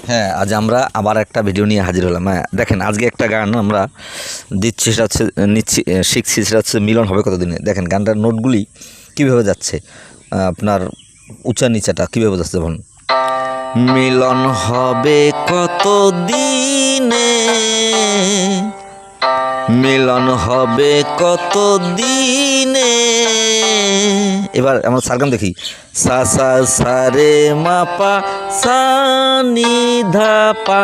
হ্যাঁ, আজ আমরা আবার একটা ভিডিও নিয়ে হাজির হলাম। হ্যাঁ, দেখেন আজকে একটা গান আমরা দিচ্ছি, সেটা হচ্ছে শিখছি, সেটা হচ্ছে মিলন হবে কতদিনে। দেখেন গানটার নোটগুলি কীভাবে যাচ্ছে, আপনার উঁচা নিচাটা কীভাবে যাচ্ছে। যেমন মিলন হবে কত দিনে, মিলন হবে কত দিনে। এবার আমরা সারগাম দেখি, সা সা সা রে মা পা সা নি ধা পা।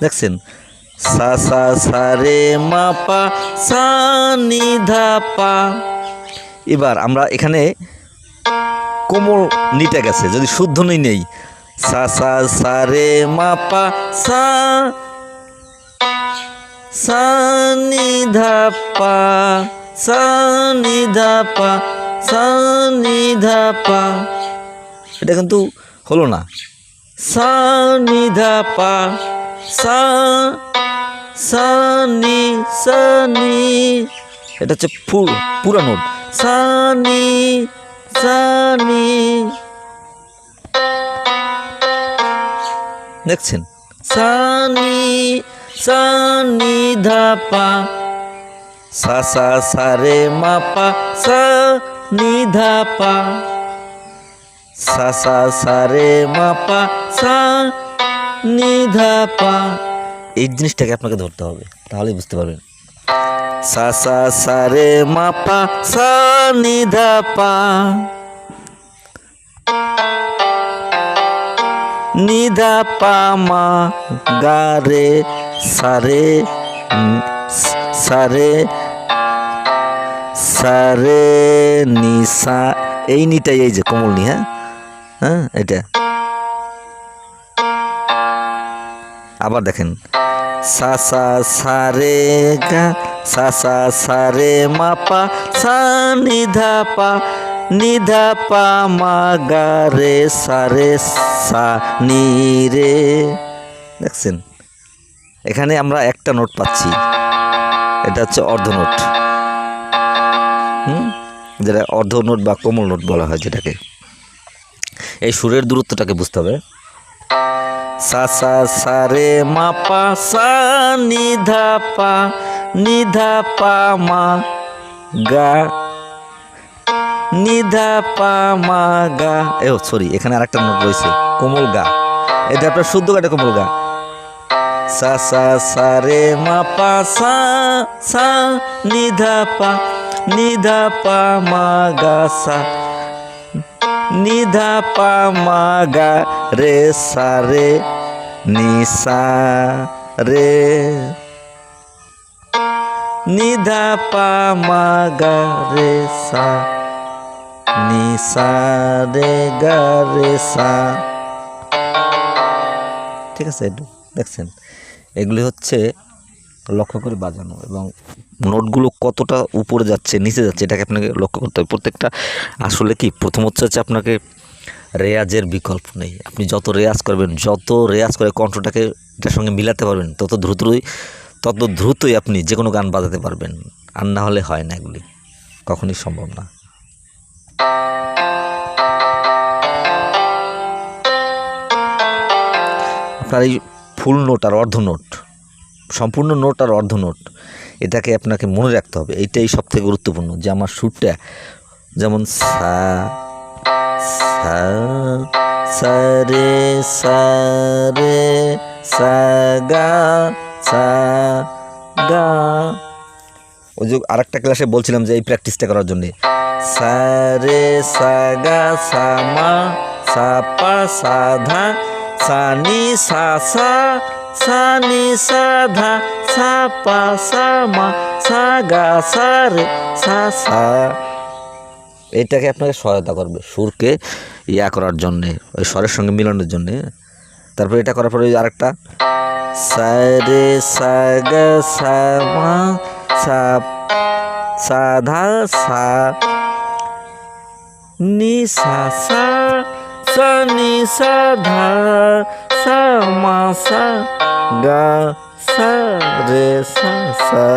দেখছেন, সা সা সা রে মা পা সা নি ধা পা। এবার আমরা এখানে কোমল নিতে গেছে, যদি শুদ্ধ নেই সা সা সা রে মা পা সা সা নি ধা পা, সা নি ধা পা, সা নি ধা পা। এটা কিন্তু হলো না। সা নি ধা পা, সা সা নি সা নি। এটা হচ্ছে পুরা নোট। সা নি সা নি। দেখছেন, সা নি সা নি ধা পা, সা সা সা রে মা পা সা নি ধা পা, সা সা সা রে মা পা সা নি ধা পা। এই জিনিসটাকে আপনাকে ধরতে হবে, তাহলেই বুঝতে পারবেন। সা সা সা রে মা পা সা নি ধা পা, নি ধা পা মা গা রে সা রে সা রে সা রে নি সা। এই নিটাই, এই যে কোমল নি। হ্যাঁ হ্যাঁ, এটা আবার দেখেন, সা সা সা রে গা, সা সা সা রে মা পা সা নি ধা পা, নি ধা পা মা গা রে সা রে সা নি রে। দেখছেন, এখানে আমরা একটা নোট পাচ্ছি, এটা হচ্ছে অর্ধ নোট। যেটা অর্ধ নোট বা কোমল নোট বলা হয় যেটাকে। এই সুরের দূরত্বটাকে বুঝতে হবে। সা সা সা রে মা পা সা নি ধা পা, নি ধা পা মা গা, নি ধা পা মা গা। সরি, এখানে আরেকটা নোট রয়েছে কোমল গা। এটা আপনার শুদ্ধ গাটা কোমল গা। সা সা সা রে মা পা সা সা নি ধা পা, নি ধা পা মা গা সা, নি ধা পা মা গা রে সা রে নি সা রে, নি ধা পা মা গা রে সা নি সা রে গা রে সা। ঠিক আছে, একটু দেখছেন, এগুলি হচ্ছে লক্ষ্য করে বাজানো, এবং নোটগুলো কতটা উপরে যাচ্ছে নিচে যাচ্ছে এটাকে আপনাকে লক্ষ্য করতে হবে। প্রত্যেকটা আসলে কি, প্রথম হচ্ছে আপনাকে রেয়াজের বিকল্প নেই। আপনি যত রেয়াজ করবেন, যত রেয়াজ করে কণ্ঠটাকে এটার সঙ্গে মিলাতে পারবেন, তত দ্রুতই আপনি যে কোনো গান বাজাতে পারবেন। আর না হলে হয় না, এগুলি কখনই সম্ভব না। আপনার এই ফুল নোট আর অর্ধ নোট, সম্পূর্ণ নোট আর অর্ধ নোট, এটাকে আপনাকে মনে রাখতে হবে। এইটাই সবথেকে গুরুত্বপূর্ণ, যে আমার সুরটা যেমন সা সা সা রে সা রে সা গা সা গা। ওই যে আরেকটা ক্লাসে বলছিলাম যে এই প্র্যাকটিসটা করার জন্যে, সা রে সা গা সা মা সা পা সা ধা সা নি সা সা, সা নি সা ধা সা পা সা মা সা গা সা রে সা সা। এটাকে আপনাকে সহায়তা করবে সুরকে ইয়া করার জন্যে, ওই স্বরের সঙ্গে মিলানোর জন্যে। তারপর এটা করার পরে আরেকটা, সা রে সা গা সা মা সা সা ধা সা নি সা সা, সা নি সা ধা সা মা সা গা সা রে সা সা,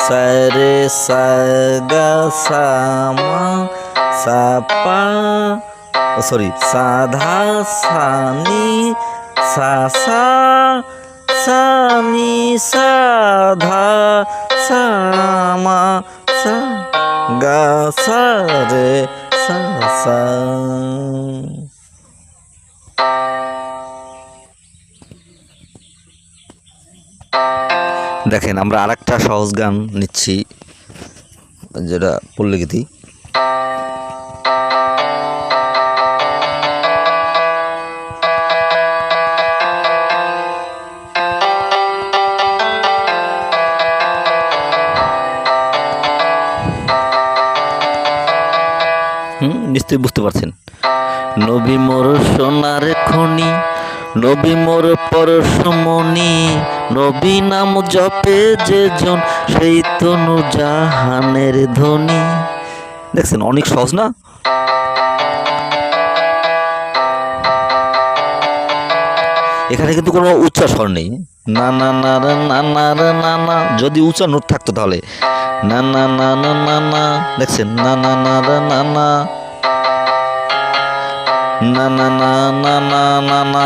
সা রে সা গা সা মা সা পা সরি, সা ধা সা নি সা সা সা নি সা ধা সা মা সা গা সা রে সা সা। দেখেন আমরা আরেকটা সহজ গান নিচ্ছি, যেটা পল্লীগীতি। নিশ্চয়ই বুঝতে পারছেন। নবী মোর সোনার খনি, নবী মোর পরশমণি, নবী নাম জপে যে জন, সেই তনু জাহানের ধ্বনি। দেখছেন অনেক সহজ না? এখানে কিন্তু কোনো উচ্চার স্বর নেই। না না না না না না না, যদি উচ্চা নোট থাকতো তাহলে না না না না না না, দেখছেন না না না না না না না না না না না না না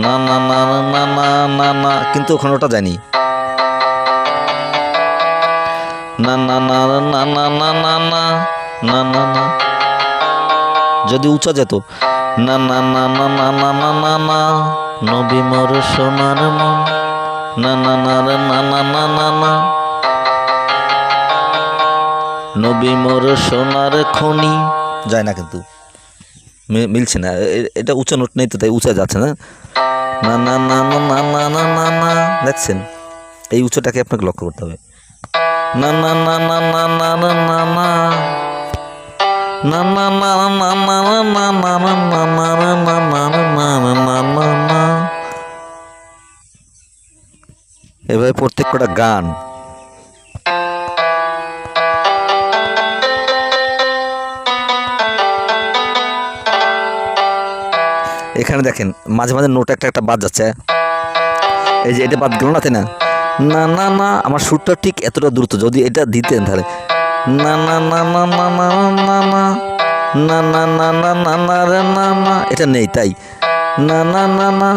না না না না না না, কিন্তু ওখানে ওটা যায়নি। না না না না না না না না না না না, যদি উঁচা যেত না না না না না না না না না, নবী মোর সোনার মন, না না না না না না না না, নবী মোর সোনার খনি, যায় না, কিন্তু মিলছে না। এটা উঁচা নোট নেই তো, তাই উঁচা যাচ্ছে না। না না না না না না না না না, দেখছেন এই উঁচাটাকে আপনাকে লক্ষ্য করতে হবে। না না না না না না না না না না না না না না না না না না না, এভাবে প্রত্যেক কটা গান এখানে দেখেন মাঝে মাঝে নোট একটা একটা বাদ যাচ্ছে। এই যে এটা বাদ গেল না, তাই না? না না না, আমার সুরটা ঠিক এতটা দ্রুত, যদি এটা দিতেন তাহলে না না না না না না না না না না না না না না রে না না, এটা নেই, তাই না না না না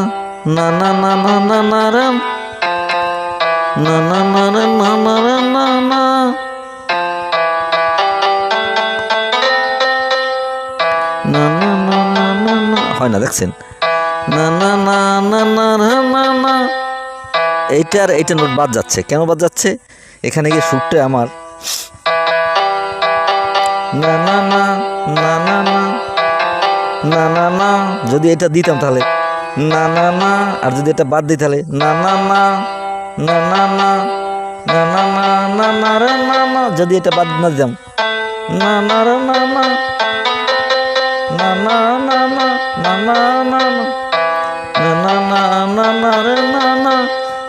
না না না না না না রে না না না রে না না রে না না না না না না না না, হয় না, দেখছেন না না না না না রে না না, এইটার এইটা নোট বাদ যাচ্ছে। কেন বাদ যাচ্ছে? এখানে গিয়ে সুরটা আমার না না না না না না না না না, যদি এটা দিতাম তাহলে না না না, আর যদি এটা বাদ দিই তাহলে না না না না না না না না না না না রে না না, যদি এটা বাদ না দিতাম না না রে না না না না না না না না না।